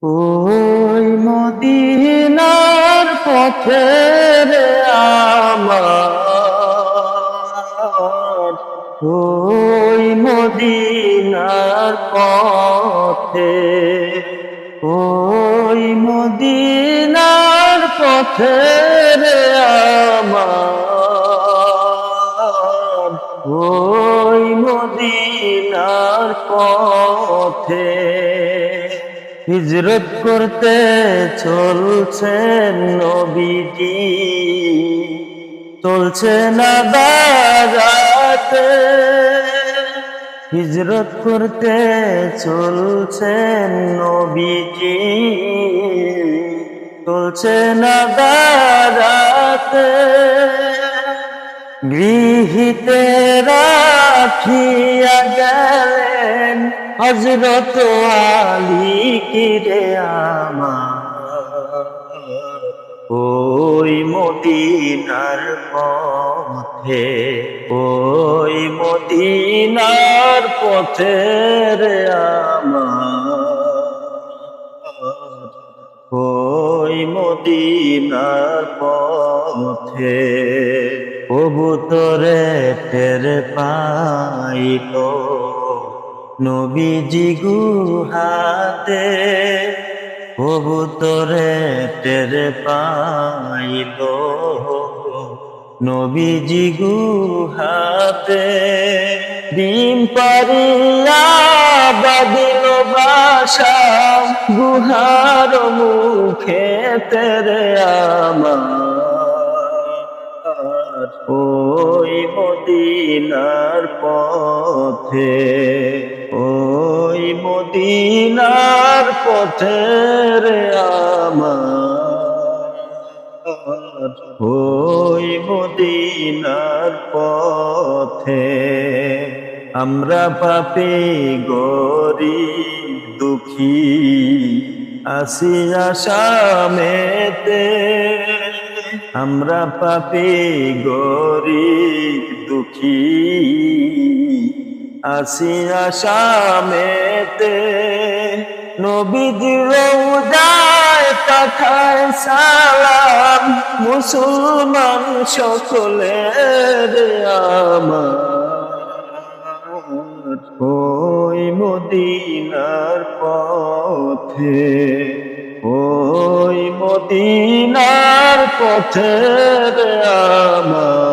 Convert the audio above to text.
ওই মদিনার পথে রে আমার, ওই মদিনার পথে, ওই মদিনার পথে রে আমার, ওই মদিনার পথে হিজরত করতে চলছেন নবীজি, চলছে না দাঁড়াতে। হিজরত করতে চলছেন নবীজি, চলছে না দাঁড়াতে। গৃহীতে রাখিয়া গেলেন হযরত আলী কিরে আমার, ওই মদিনার পথে, ওই মদিনার পথে রে আমার, ওই মদিনার পথে। কবুতরে টের পাইল নবীজি গুহাতে, কবুতরে টের পাইল নবীজি গুহাতে। ডিম পারিয়া বাঁধিল বাসা গুহার মুখে তেরে আমার, ওই মদিনার পথে, ওই মদিনার পথে রে আমার, ওই মদিনার পথে। আমরা পাপী গরিব দুঃখী আছি আসামেতে, আমরা পাপী গরিব দুঃখী আছি আসামেতে। নবীজির রওজায় পাঠায় সালাম মুসলমান সকলের আমার, ওই মদিনার পথে, ওই মদিনার পথে আমার।